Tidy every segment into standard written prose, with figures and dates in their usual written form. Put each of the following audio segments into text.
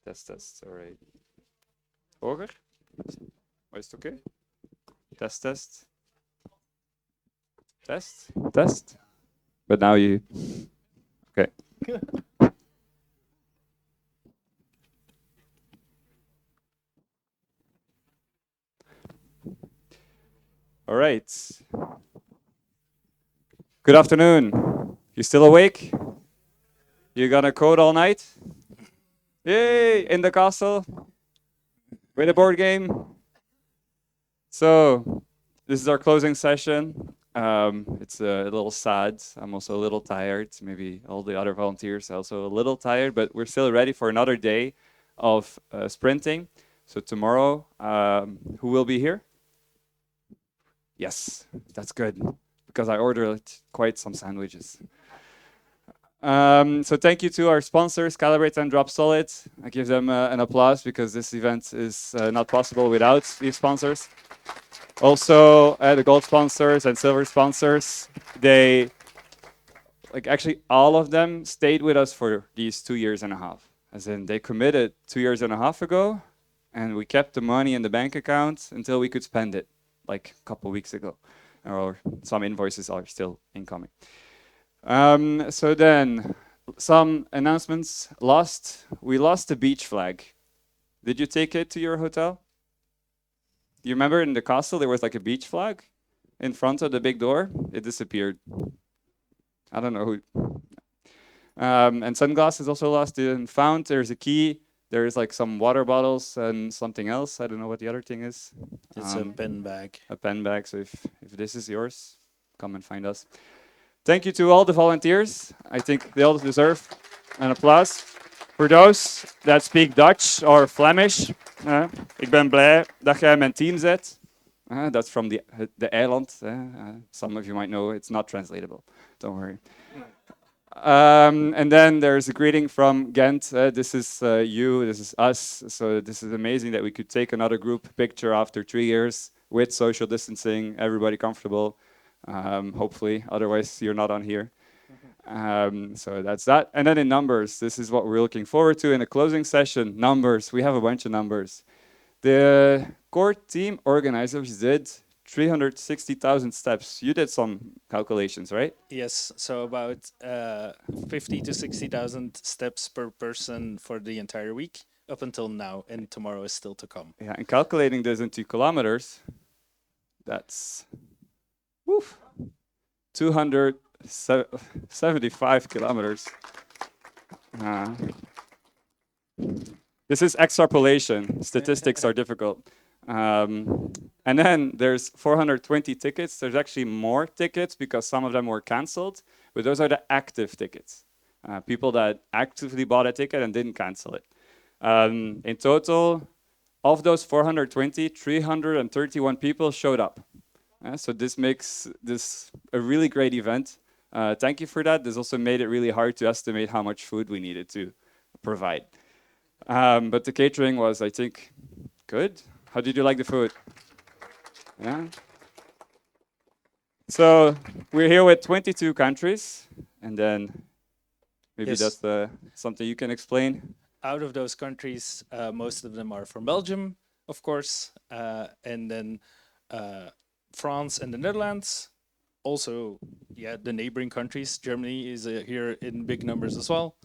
Test. All right. Hoger? Is it okay? Test. Test. But now you. Okay. All right. Good afternoon. You still awake? You gonna code all night? Yay! In the castle with a board game. So this is our closing session. It's a little sad. I'm also a little tired. Maybe all the other volunteers are also a little tired, but we're still ready for another day of sprinting. So tomorrow, who will be here? Yes, that's good because I ordered quite some sandwiches. So thank you to our sponsors, Calibrate and Drop Solid. I give them an applause because this event is not possible without these sponsors. Also, the gold sponsors and silver sponsors, they, actually all of them stayed with us for these 2 years and a half. As in, they committed 2 years and a half ago, and we kept the money in the bank account until we could spend it, like a couple weeks ago. Or some invoices are still incoming. So then, some announcements. We lost the beach flag. Did you take it to your hotel? You remember in the castle there was like a beach flag in front of the big door? It disappeared. I don't know who. And sunglasses also lost and found. There's a key. There's like some water bottles and something else. I don't know what the other thing is. It's a pen bag. A pen bag. So if this is yours, come and find us. Thank you to all the volunteers. I think they all deserve an applause. For those that speak Dutch or Flemish, ik ben blij dat jij mijn team zet. That's from the eiland. Some of you might know it's not translatable. Don't worry. And then there's a greeting from Ghent. This is you, this is us. So this is amazing that we could take another group picture after 3 years with social distancing, everybody comfortable. Hopefully, otherwise you're not on here. So that's that. And then in numbers, this is what we're looking forward to in the closing session. Numbers, we have a bunch of numbers. The core team organizers did 360,000 steps. You did some calculations, right? Yes, so about 50 to 60,000 steps per person for the entire week up until now, and tomorrow is still to come. Yeah, and calculating this into kilometers, that's 275 kilometers. This is extrapolation. Statistics are difficult. And then there's 420 tickets. There's actually more tickets because some of them were canceled, but those are the active tickets. People that actively bought a ticket and didn't cancel it. In total, of those 420, 331 people showed up. So this makes this a really great event. Thank you for that. This also made it really hard to estimate how much food we needed to provide. But the catering was, I think, good. How did you like the food? Yeah. So we're here with 22 countries, and then maybe Yes. that's something you can explain. Out of those countries, most of them are from Belgium, of course, and then France and the Netherlands. Also, the neighboring countries. Germany is here in big numbers as well.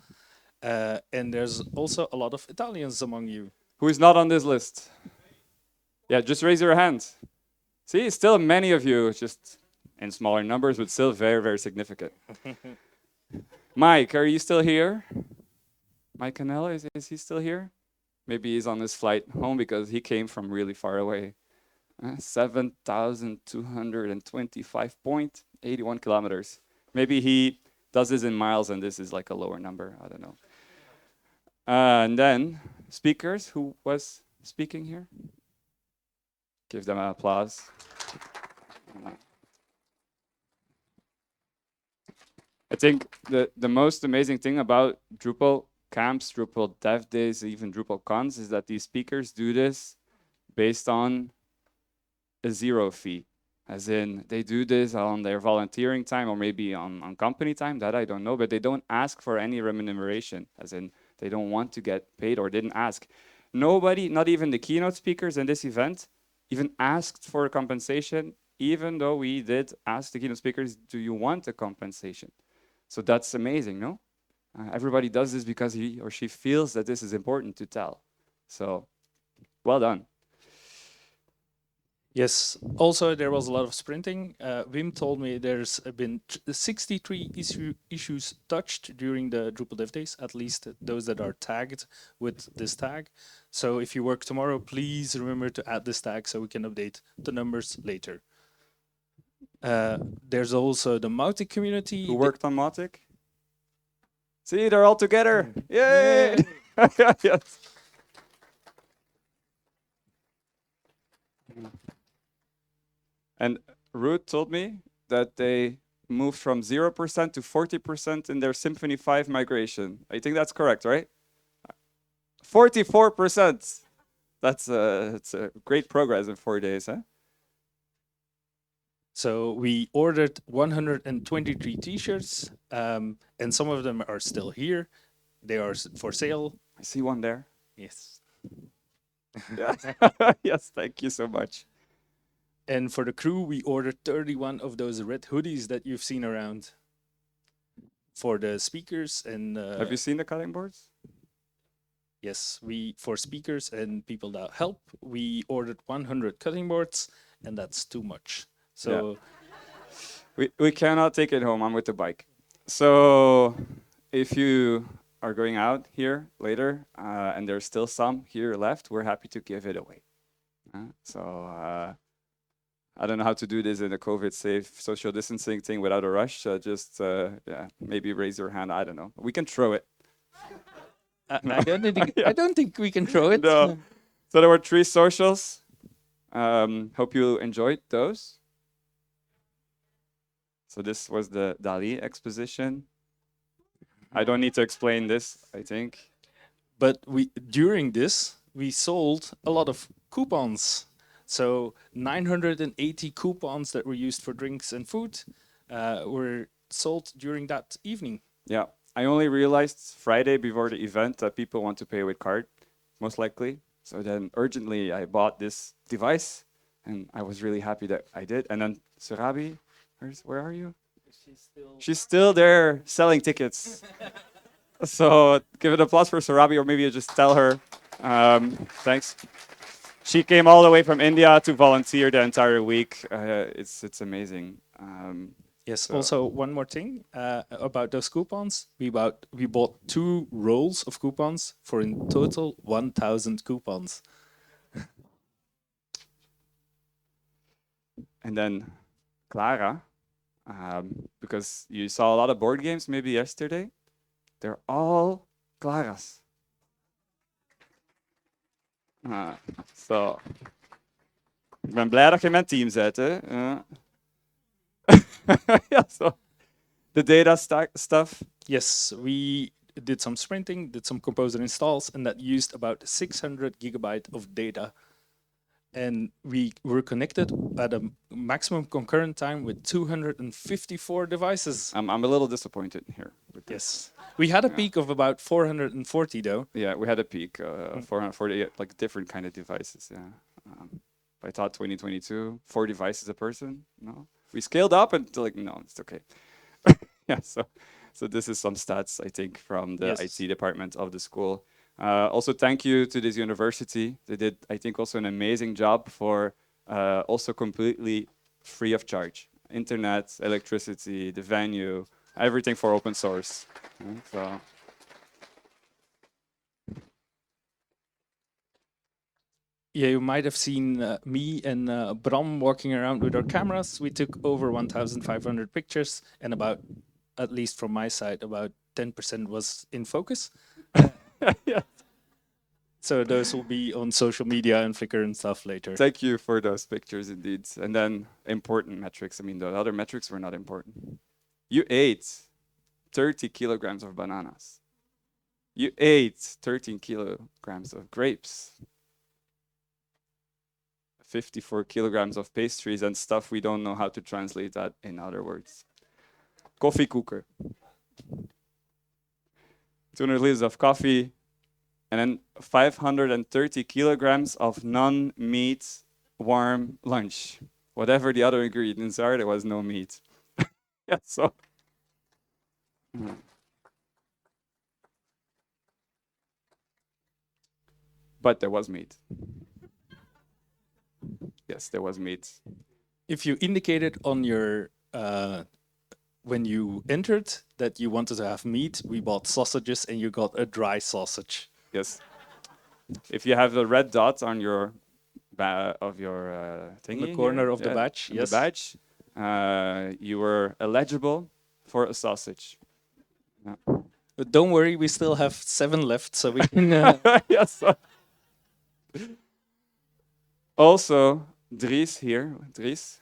And there's also a lot of Italians among you. Who is not on this list? Yeah, just raise your hand. See, still many of you, just in smaller numbers, but still very, very significant. Mike, are you still here? Mike Canella, is he still here? Maybe he's on his flight home because he came from really far away. 7,225.81 kilometers. Maybe he does this in miles and this is like a lower number. I don't know. And then speakers, who was speaking here? Give them an applause. I think the most amazing thing about Drupal camps, Drupal dev days, even Drupal cons is that these speakers do this based on a zero fee. As in, they do this on their volunteering time or maybe on company time, that I don't know, but they don't ask for any remuneration. As in, they don't want to get paid or didn't ask. Nobody, not even the keynote speakers in this event, even asked for a compensation, even though we did ask the keynote speakers, do you want a compensation? So that's amazing, no? Everybody does this because he or she feels that this is important to tell. So, well done. Yes. Also, there was a lot of sprinting. Wim told me there's been 63 issues touched during the Drupal Dev Days, at least those that are tagged with this tag. So if you work tomorrow, please remember to add this tag so we can update the numbers later. There's also the Mautic community. Who worked on Mautic? See, they're all together. Yay! Yes. And Ruth told me that they moved from 0% to 40% in their Symfony 5 migration. I think that's correct, right? 44%. That's a great progress in 4 days, huh? So we ordered 123 t-shirts, and some of them are still here. They are for sale. I see one there. Yes. Yeah. Yes, thank you so much. And for the crew, we ordered 31 of those red hoodies that you've seen around. For the speakers and Have you seen the cutting boards? yes, for speakers and people that help, we ordered 100 cutting boards, and that's too much. So we cannot take it home. I'm with the bike. So if you are going out here later and there's still some here left, we're happy to give it away. I don't know how to do this in a COVID-safe social distancing thing without a rush. Maybe raise your hand. I don't know. We can throw it. I don't think we can throw it. No. So there were 3 socials. Hope you enjoyed those. So this was the Dali exposition. I don't need to explain this, I think. But during this, we sold a lot of coupons. So 980 coupons that were used for drinks and food were sold during that evening. Yeah, I only realized Friday before the event that people want to pay with card, most likely. So then urgently I bought this device and I was really happy that I did. And then Surabi, where are you? She's still there selling tickets. So give it applause for Surabi, or maybe you just tell her. Thanks. She came all the way from India to volunteer the entire week. It's amazing. Yes. So. Also, one more thing about those coupons. We bought 2 rolls of coupons for in total 1,000 coupons. And then Clara, because you saw a lot of board games maybe yesterday. They're all Claras. So, ik ben blij dat je in mijn team zit. Hè? Yeah, so the data stuff. Yes, we did some sprinting, did some composer installs, and that used about 600 gigabyte of data. And we were connected at a maximum concurrent time with 254 devices. I'm a little disappointed here. Yes. We had a peak of about 440 though. Yeah, we had a peak, 440, like different kind of devices, yeah. I thought 2022, 4 devices a person, no. We scaled up and like, no, it's okay. Yeah, so this is some stats, I think, from the IT department of the school. Also, thank you to this university. They did, I think, also an amazing job for also completely free of charge. internet, electricity, the venue, everything for open source. So. Yeah, you might have seen me and Bram walking around with our cameras. We took over 1,500 pictures, and about, at least from my side, about 10% was in focus. Yeah. So those will be on social media and Flickr and stuff later. Thank you for those pictures, indeed. And then important metrics. I mean, the other metrics were not important. You ate 30 kilograms of bananas. You ate 13 kilograms of grapes. 54 kilograms of pastries and stuff we don't know how to translate that in other words. Koffiekoeker. 200 liters of coffee, and then 530 kilograms of non-meat warm lunch. Whatever the other ingredients are, there was no meat. Yeah, so. But there was meat. Yes, there was meat. If you indicated on your when you entered that you wanted to have meat, we bought sausages and you got a dry sausage. Yes. If you have the red dot on your thingy, the corner here, of the badge, on yes. the badge, you were eligible for a sausage. Yeah. But don't worry, we still have 7 left, so we can. Yes. Also, Dries here, Dries,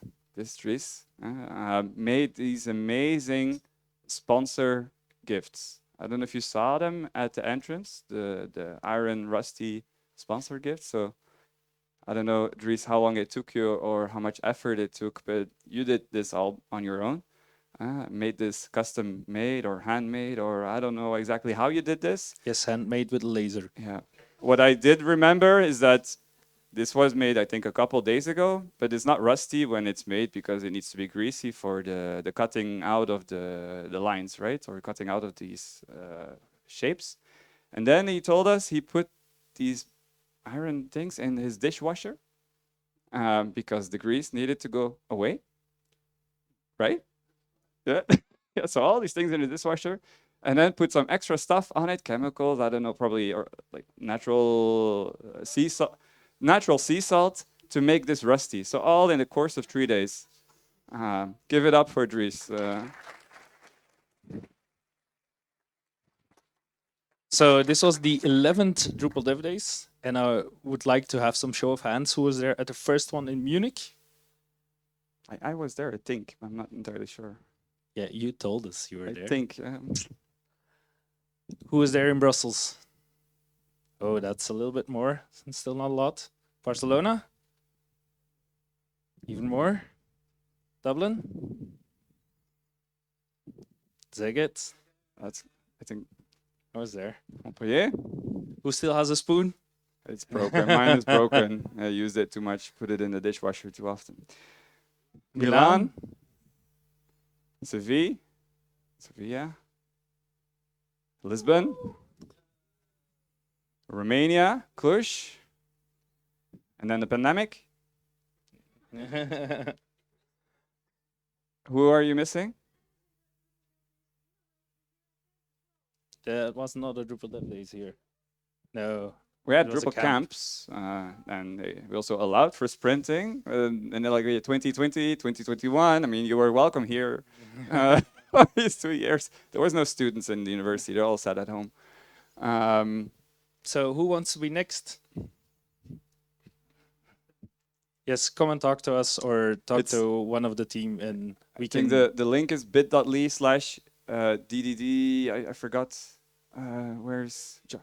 made these amazing sponsor gifts. I don't know if you saw them at the entrance, the Iron Rusty sponsor gift. So I don't know, Dries, how long it took you or how much effort it took, but you did this all on your own. Made this custom made or handmade, or I don't know exactly how you did this. Yes, handmade with a laser. Yeah. What I did remember is that this was made, I think, a couple days ago, but it's not rusty when it's made because it needs to be greasy for the cutting out of the lines, right? Or cutting out of these shapes. And then he told us he put these iron things in his dishwasher because the grease needed to go away, right? Yeah. Yeah, so all these things in the dishwasher, and then put some extra stuff on it, chemicals, I don't know, probably or like natural sea salt to make this rusty. So all in the course of 3 days. Give it up for Dries. So this was the 11th Drupal Dev Days, and I would like to have some show of hands. Who was there at the first one in Munich? I was there, I think. I'm not entirely sure. Yeah, you told us you were I there. think. Who was there in Brussels? Oh, that's a little bit more. Still not a lot. Barcelona? Even more? Dublin? Szeged? That's, I think, I was there. Montpellier. Who still has a spoon? It's broken. Mine is broken. I used it too much, put it in the dishwasher too often. Milan. Sevilla. Lisbon. Romania. Cluj. And then the pandemic. Who are you missing? That was not a Drupal Dev Days here. No. We had It was a Drupal camp. camps, and we also allowed for sprinting. And then like 2020, 2021, I mean, you were welcome here these 2 years. There was no students in the university. They all sat at home. So who wants to be next? Yes, come and talk to us or talk to one of the team, and we I can. think the link is bit.ly/ddd. I forgot. Where's Zhao?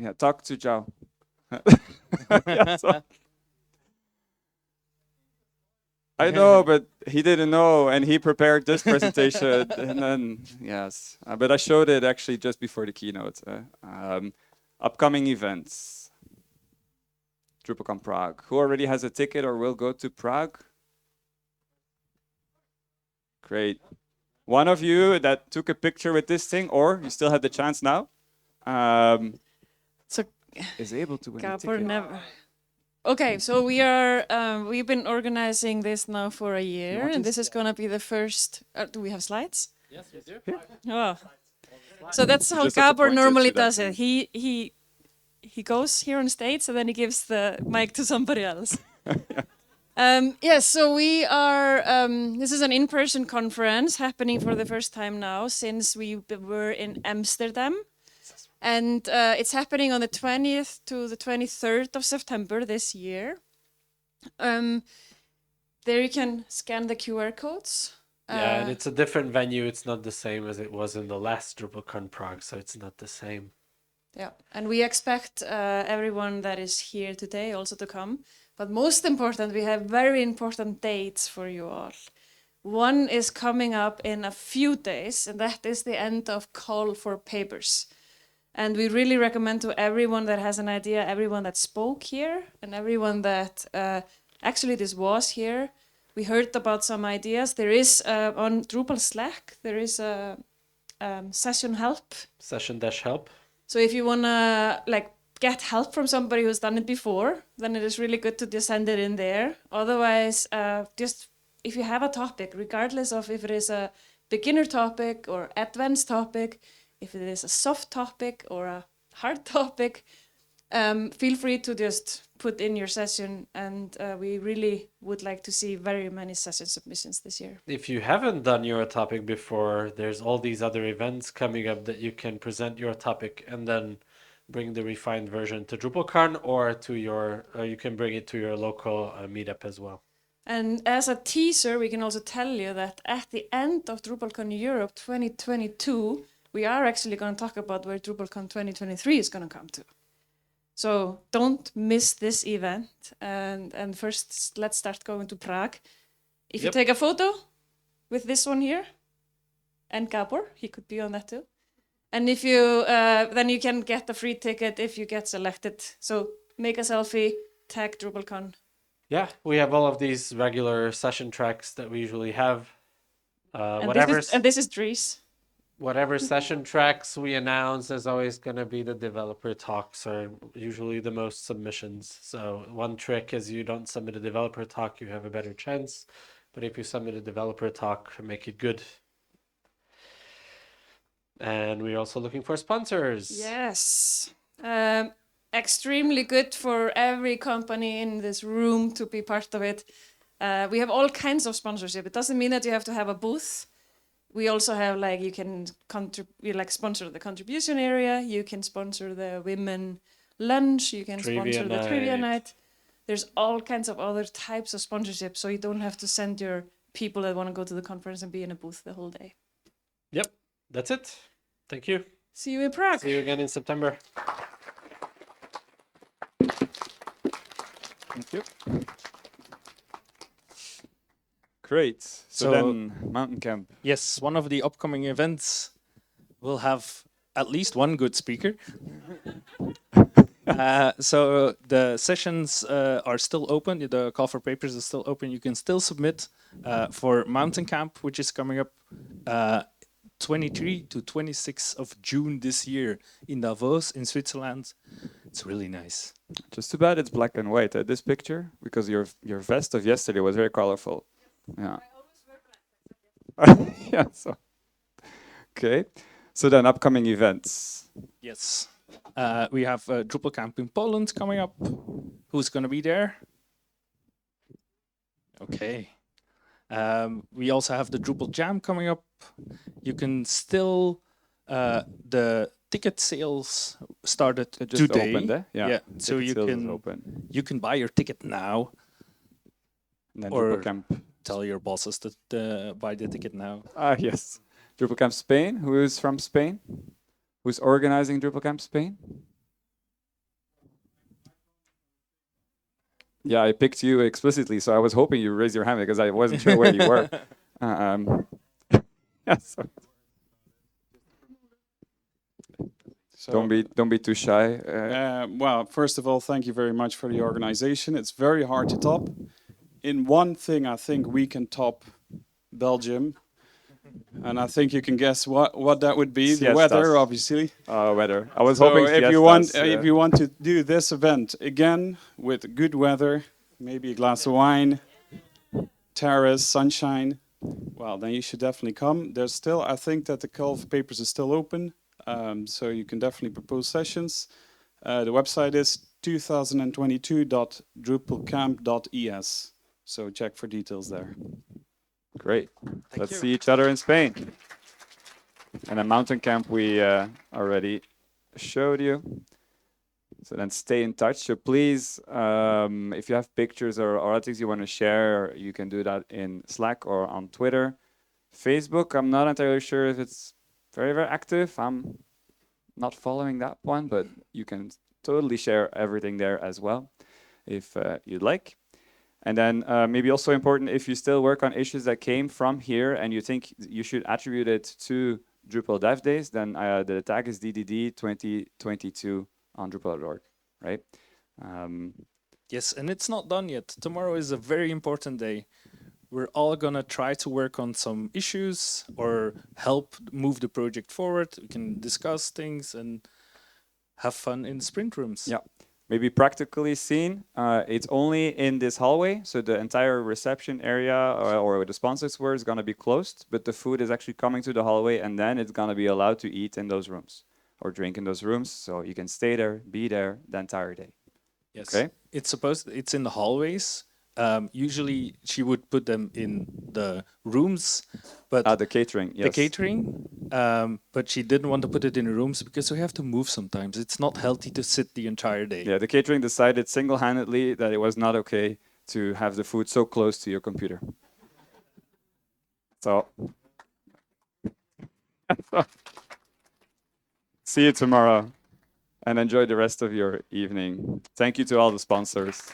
Yeah, talk to Zhao. Yeah, so. I know, but he didn't know, and he prepared this presentation, and then yes, but I showed it actually just before the keynote. Upcoming events. DrupalCon Prague. Who already has a ticket or will go to Prague? Great. One of you that took a picture with this thing, or you still have the chance now, So is able to win a Gabor ticket. never. Okay, so we've been organizing this now for a year, and this is gonna be the first. Do we have slides? Yes, we do. Oh, so that's how just have to Gabor point it normally to that does it. He goes here on stage and then he gives the mic to somebody else. Yes, so we are. This is an in-person conference happening for the first time now since we were in Amsterdam, and it's happening on the 20th to the 23rd of September this year. There you can scan the QR codes. Yeah, and it's a different venue. It's not the same as it was in the last DrupalCon Prague, so it's not the same. Yeah, and we expect everyone that is here today also to come. But most important, we have very important dates for you all. One is coming up in a few days, and that is the end of call for papers. And we really recommend to everyone that has an idea, everyone that spoke here, and everyone that actually this was here. We heard about some ideas. There is on Drupal Slack, there is a session help. Session-help. So if you wanna like get help from somebody who's done it before, then it is really good to just send it in there. Otherwise, just if you have a topic, regardless of if it is a beginner topic or advanced topic, if it is a soft topic or a hard topic, feel free to just put in your session, and we really would like to see very many session submissions this year. If you haven't done your topic before, there's all these other events coming up that you can present your topic and then bring the refined version to DrupalCon, or to your, you can bring it to your local meetup as well. And as a teaser, we can also tell you that at the end of DrupalCon Europe 2022, we are actually going to talk about where DrupalCon 2023 is going to come to. So don't miss this event. And first, let's start going to Prague. If you take a photo with this one here, and Gabor, he could be on that too. And if you, then you can get a free ticket if you get selected. So make a selfie, tag DrupalCon. Yeah, we have all of these regular session tracks that we usually have. And this is Dries. Whatever session tracks we announce, there's always going to be the developer talks, or usually the most submissions. So one trick is you don't submit a developer talk, you have a better chance. But if you submit a developer talk, make it good. And we're also looking for sponsors. Yes. Extremely good for every company in this room to be part of it. We have all kinds of sponsorship. It doesn't mean that you have to have a booth. We also have like you can sponsor the contribution area. You can sponsor the women lunch. You can sponsor the trivia night. There's all kinds of other types of sponsorship, so you don't have to send your people that want to go to the conference and be in a booth the whole day. Yep, that's it. Thank you. See you in Prague. See you again in September. Thank you. Great. So then, Mountain Camp. Yes, one of the upcoming events will have at least one good speaker. So the sessions are still open. The call for papers is still open. You can still submit for Mountain Camp, which is coming up 23 to 26 of June this year in Davos in Switzerland. It's really nice. Just too bad it's black and white at this picture, because your vest of yesterday was very colorful. Yeah. Yeah. So. Okay. So then, upcoming events. Yes. We have Drupal Camp in Poland coming up. Who's going to be there? Okay. We also have the Drupal Jam coming up. You can still, the ticket sales started Just today. opened, eh? Yeah. So you can buy your ticket now. And then Or Drupal Camp. Tell your bosses to buy the ticket now. Ah, yes. Drupal Camp Spain. Who is from Spain? Who's organizing Drupal Camp Spain? Yeah, I picked you explicitly, so I was hoping you raise your hand because I wasn't sure where you were. Yeah, so don't be too shy. Well, first of all, thank you very much for the organization. It's very hard to top. In one thing, I think we can top Belgium. And I think you can guess what that would be. The Siestas. weather, obviously. Weather. I was So hoping if you want, siestas, if you want to do this event again with good weather, maybe a glass of wine, terrace, sunshine, well, then you should definitely come. There's still, I think that the call for papers is still open, so you can definitely propose sessions. The website is 2022.drupalcamp.es. So check for details there. Great. Let's see each other in Spain. And a mountain camp we already showed you. So then stay in touch. So please, if you have pictures or other things you want to share, you can do that in Slack or on Twitter. Facebook, I'm not entirely sure if it's very, very active. I'm not following that one, but you can totally share everything there as well if you'd like. And then maybe also important, if you still work on issues that came from here and you think you should attribute it to Drupal Dev Days, then the tag is DDD 2022 on Drupal.org, right? Yes, and it's not done yet. Tomorrow is a very important day. We're all gonna try to work on some issues or help move the project forward. We can discuss things and have fun in sprint rooms. Yeah. Maybe practically seen, it's only in this hallway, so the entire reception area or where the sponsors were is going to be closed, but the food is actually coming to the hallway, and then it's going to be allowed to eat in those rooms or drink in those rooms, so you can stay there, be there the entire day. Yes, Okay. It's in the hallways. Usually she would put them in the rooms, but The catering, yes. the catering, but she didn't want to put it in the rooms because we have to move sometimes. It's not healthy to sit the entire day. Yeah, the catering decided single-handedly that it was not okay to have the food so close to your computer. So, see you tomorrow and enjoy the rest of your evening. Thank you to all the sponsors.